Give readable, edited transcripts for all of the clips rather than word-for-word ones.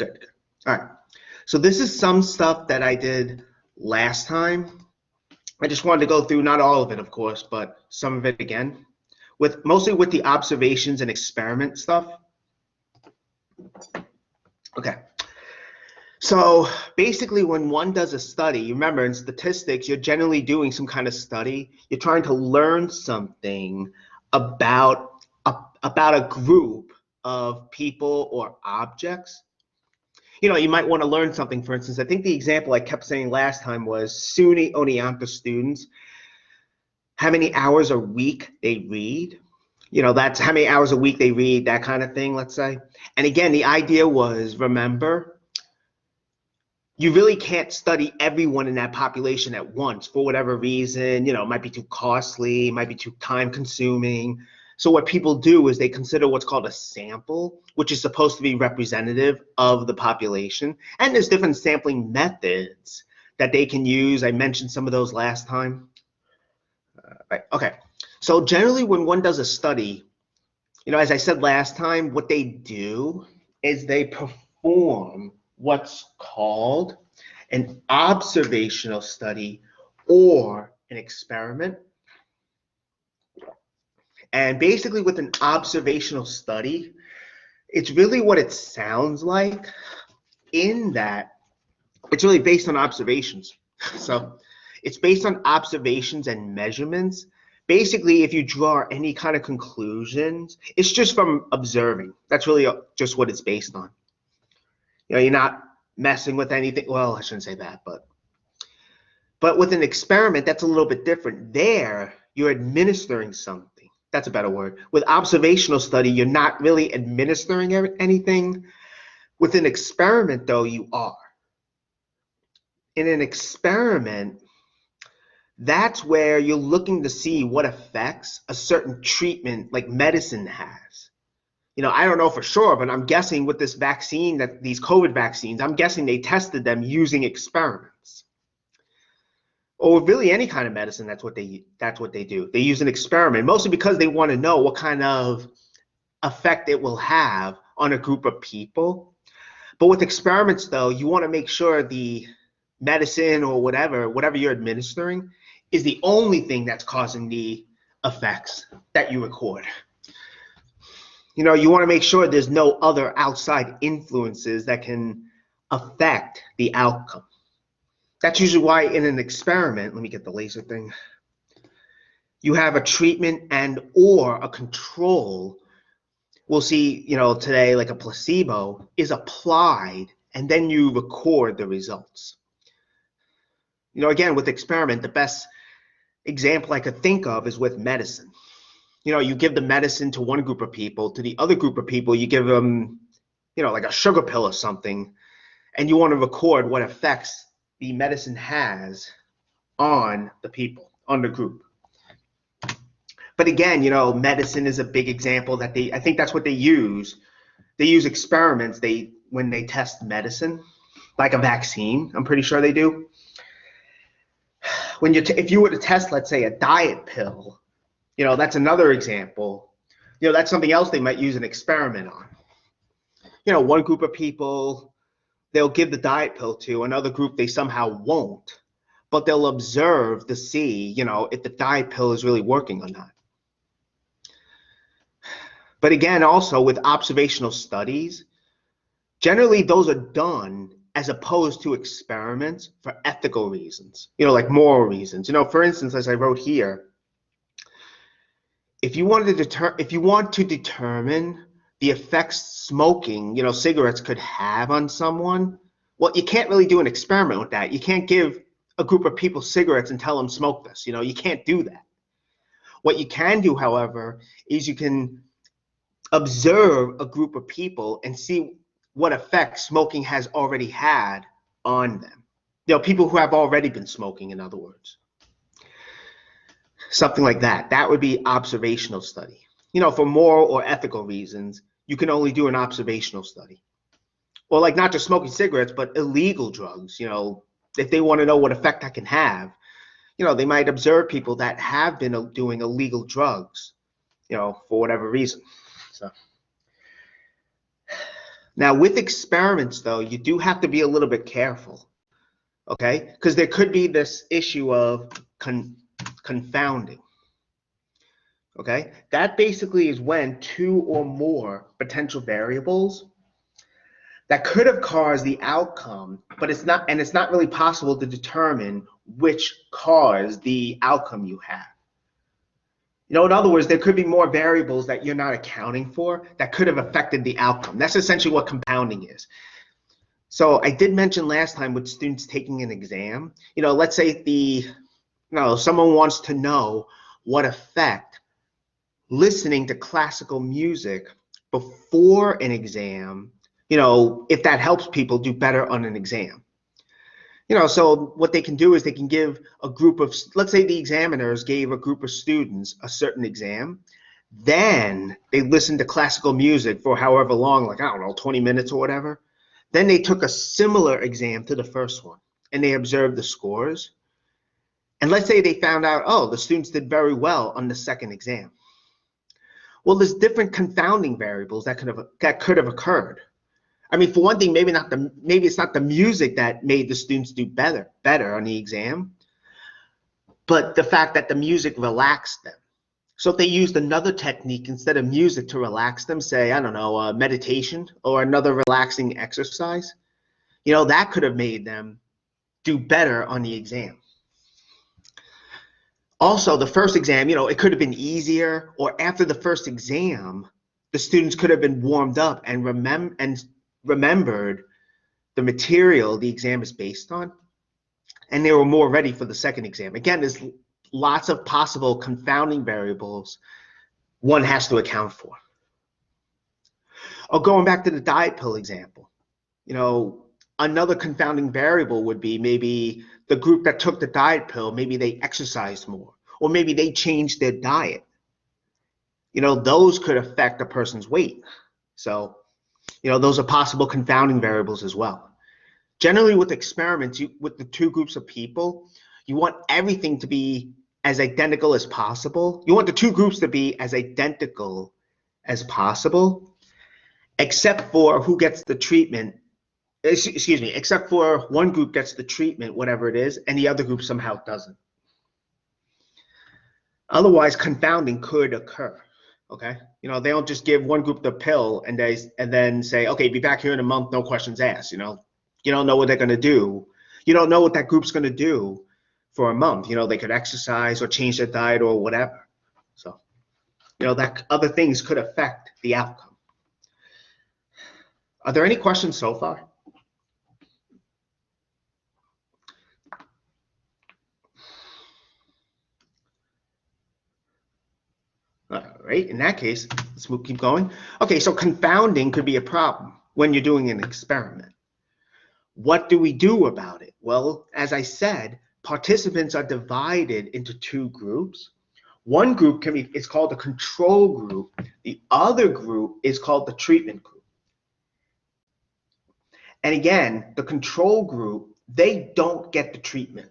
Good, good. All right. So this is some stuff that I did last time. I just wanted to go through, not all of it, of course, but some of it again, mostly with the observations and experiment stuff. Okay. So basically, when one does a study, remember in statistics, you're generally doing some kind of study. You're trying to learn something about a group of people or objects. You know, you might want to learn something. For instance, I think the example I kept saying last time was SUNY Oneonta students, how many hours a week they read. You know, that's how many hours a week they read, that kind of thing, let's say. And again, the idea was, remember, you really can't study everyone in that population at once for whatever reason. You know, it might be too costly, it might be too time consuming. So what people do is they consider what's called a sample, which is supposed to be representative of the population. And there's different sampling methods that they can use. I mentioned some of those last time. Right. Okay. So generally when one does a study, you know, as I said last time, what they do is they perform what's called an observational study or an experiment. And basically with an observational study, it's really what it sounds like, in that it's really based on observations. So it's based on observations and measurements. Basically, if you draw any kind of conclusions, it's just from observing. That's really just what it's based on. You know, you're not messing with anything. Well, I shouldn't say that, but with an experiment, that's a little bit different. There, you're administering something. That's a better word. With observational study, you're not really administering anything. With an experiment, though, you are. In an experiment, that's where you're looking to see what effects a certain treatment like medicine has. You know, I don't know for sure, but I'm guessing with this vaccine, that these COVID vaccines, I'm guessing they tested them using experiments. Or really any kind of medicine, that's what they do. They use an experiment, mostly because they want to know what kind of effect it will have on a group of people. But with experiments, though, you want to make sure the medicine or whatever you're administering is the only thing that's causing the effects that you record. You know, you want to make sure there's no other outside influences that can affect the outcome. That's usually why in an experiment, let me get the laser thing, you have a treatment and or a control. We'll see, you know, today, like a placebo is applied and then you record the results. You know, again, with experiment, the best example I could think of is with medicine. You know, you give the medicine to one group of people, to the other group of people, you give them, you know, like a sugar pill or something, and you want to record what effects the medicine has on the people, on the group. But again, you know, medicine is a big example that I think that's what they use. They use experiments when they test medicine, like a vaccine, I'm pretty sure they do. If you were to test, let's say, a diet pill, you know, that's another example. You know, that's something else they might use an experiment on. You know, one group of people, they'll give the diet pill to, another group they somehow won't, but they'll observe to see, you know, if the diet pill is really working or not. But again, also with observational studies, generally those are done as opposed to experiments for ethical reasons, you know, like moral reasons. You know, for instance, as I wrote here, if you want to determine the effects smoking, you know, cigarettes could have on someone, well, you can't really do an experiment with that. You can't give a group of people cigarettes and tell them smoke this. You know, you can't do that. What you can do, however, is you can observe a group of people and see what effect smoking has already had on them. You know, people who have already been smoking, in other words. Something like that. That would be observational study. You know, for moral or ethical reasons, you can only do an observational study. Or like not just smoking cigarettes, but illegal drugs. You know, if they want to know what effect that can have, you know, they might observe people that have been doing illegal drugs, you know, for whatever reason. So, Now, with experiments, though, you do have to be a little bit careful, okay? Because there could be this issue of confounding, okay? That basically is when two or more potential variables that could have caused the outcome, but it's not, and it's not really possible to determine which caused the outcome you have. You know, in other words, there could be more variables that you're not accounting for that could have affected the outcome. That's essentially what compounding is. So I did mention last time with students taking an exam, you know, let's say someone wants to know what effect listening to classical music before an exam, you know, if that helps people do better on an exam. You know, so what they can do is they can give a group of, let's say the examiners gave a group of students a certain exam, then they listened to classical music for however long, like, I don't know, 20 minutes or whatever. Then they took a similar exam to the first one and they observed the scores. And let's say they found out, oh, the students did very well on the second exam. Well, there's different confounding variables that could have occurred. I mean, for one thing, maybe it's not the music that made the students do better on the exam, but the fact that the music relaxed them. So if they used another technique instead of music to relax them, say, I don't know, meditation or another relaxing exercise, you know, that could have made them do better on the exam. Also, the first exam, you know, it could have been easier, or after the first exam, the students could have been warmed up and remembered the material the exam is based on, and they were more ready for the second exam. Again, there's lots of possible confounding variables one has to account for. Or going back to the diet pill example, you know, another confounding variable would be maybe the group that took the diet pill, maybe they exercised more, or maybe they changed their diet. You know, those could affect a person's weight. So, you know, those are possible confounding variables as well. Generally, with experiments, with the two groups of people, you want everything to be as identical as possible. You want the two groups to be as identical as possible, except for who gets the treatment. Excuse me, except for one group gets the treatment, whatever it is, and the other group somehow doesn't. Otherwise, confounding could occur. Okay, you know, they don't just give one group the pill and then say, okay, be back here in a month, no questions asked. You know, you don't know what they're going to do. You don't know what that group's going to do for a month. You know, they could exercise or change their diet or whatever. So, you know, that other things could affect the outcome. Are there any questions so far? All right, in that case, let's keep going. Okay, so confounding could be a problem when you're doing an experiment. What do we do about it? Well, as I said, participants are divided into two groups. One group is called the control group. The other group is called the treatment group. And again, the control group, they don't get the treatment.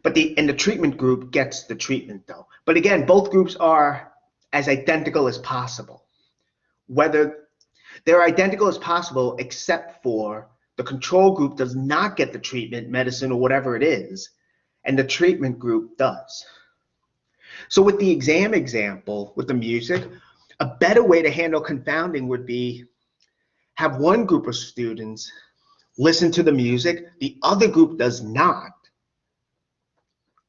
But the treatment group gets the treatment though. But again, both groups are as identical as possible. Whether they're identical as possible, except for the control group does not get the treatment, medicine, or whatever it is, and the treatment group does. So with the exam example, with the music, a better way to handle confounding would be have one group of students listen to the music, the other group does not,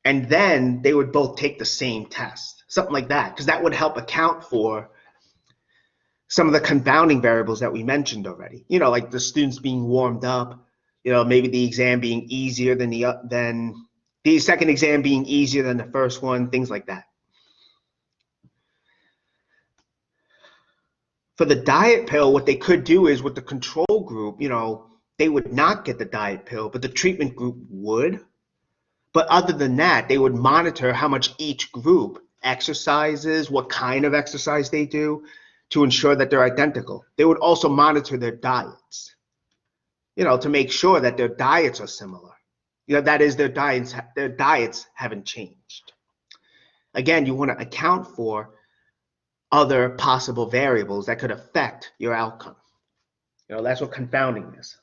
and then they would both take the same test, something like that, because that would help account for some of the confounding variables that we mentioned already. You know, like the students being warmed up, you know, maybe the exam being easier than the second exam being easier than the first one, things like that. For the diet pill, what they could do is with the control group, you know, they would not get the diet pill, but the treatment group would. But other than that, they would monitor how much each group exercises, what kind of exercise they do to ensure that they're identical. They would also monitor their diets, you know, to make sure that their diets are similar. You know, that is, their diets haven't changed. Again, you want to account for other possible variables that could affect your outcome. That's what confounding is.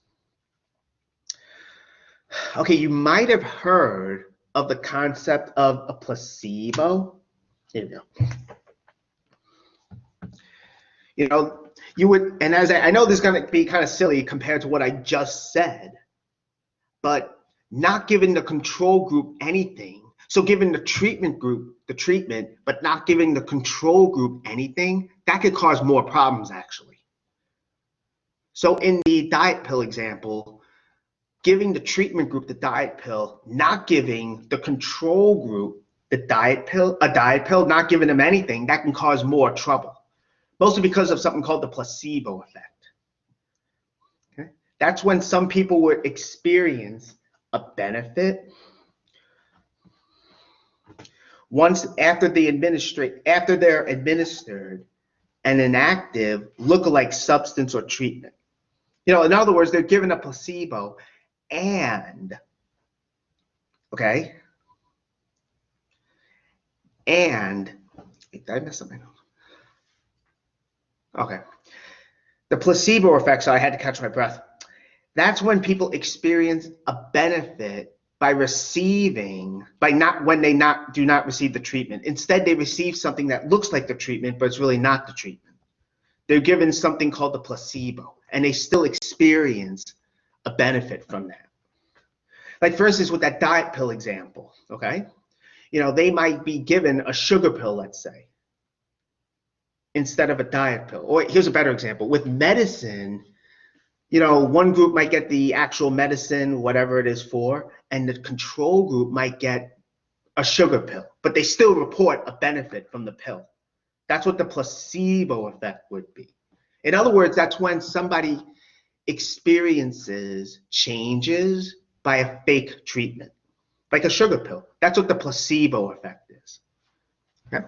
Okay, you might have heard of the concept of a placebo. Here we go. You would, and as I know this is going to be kind of silly compared to what I just said, but not giving the control group anything. So giving the treatment group the treatment, but not giving the control group anything, that could cause more problems actually. So in the diet pill example, giving the treatment group the diet pill, not giving the control group a diet pill, not giving them anything, that can cause more trouble. Mostly because of something called the placebo effect. Okay? That's when some people would experience a benefit once after they're administered an inactive lookalike substance or treatment. In other words, they're given a placebo and, okay, and, did I mess up my notes? Okay. The placebo effect, so I had to catch my breath. That's when people experience a benefit when they do not receive the treatment. Instead, they receive something that looks like the treatment, but it's really not the treatment. They're given something called the placebo, and they still experience a benefit from that. Like for instance, with that diet pill example, okay? They might be given a sugar pill, let's say, instead of a diet pill. Or here's a better example. With medicine, one group might get the actual medicine, whatever it is for, and the control group might get a sugar pill, but they still report a benefit from the pill. That's what the placebo effect would be. In other words, that's when somebody experiences changes by a fake treatment, like a sugar pill. That's what the placebo effect is. Okay?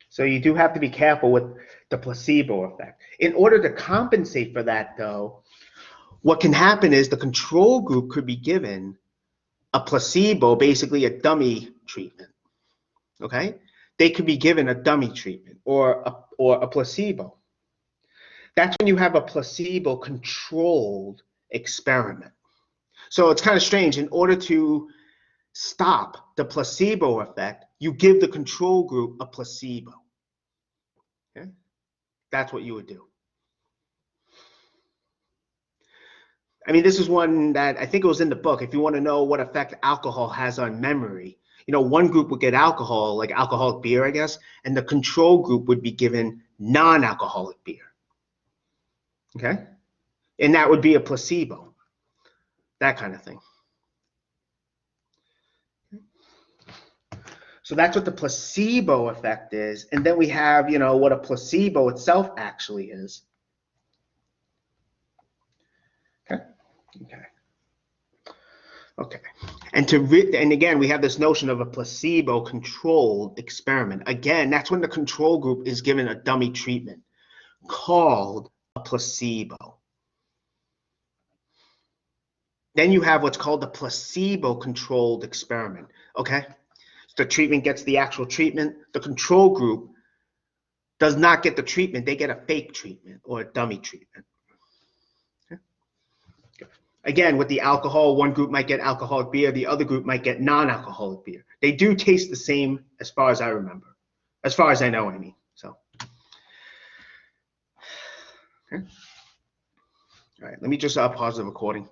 So you do have to be careful with the placebo effect. In order to compensate for that, though, what can happen is the control group could be given a placebo, basically a dummy treatment. Okay? They could be given a dummy treatment or a placebo. That's when you have a placebo-controlled experiment. So it's kind of strange. In order to stop the placebo effect, you give the control group a placebo. Okay? That's what you would do. I mean, this is one that I think it was in the book. If you want to know what effect alcohol has on memory, one group would get alcohol, like alcoholic beer, I guess, and the control group would be given non-alcoholic beer. Okay? And that would be a placebo. That kind of thing. So that's what the placebo effect is. And then we have, what a placebo itself actually is. Okay. And again, we have this notion of a placebo-controlled experiment. Again, that's when the control group is given a dummy treatment called a placebo. Then you have what's called the placebo-controlled experiment. Okay? The treatment gets the actual treatment. The control group does not get the treatment. They get a fake treatment or a dummy treatment. Okay. Again, with the alcohol, one group might get alcoholic beer. The other group might get non-alcoholic beer. They do taste the same as far as I remember. As far as I know, I mean. So, okay. All right, let me just pause the recording.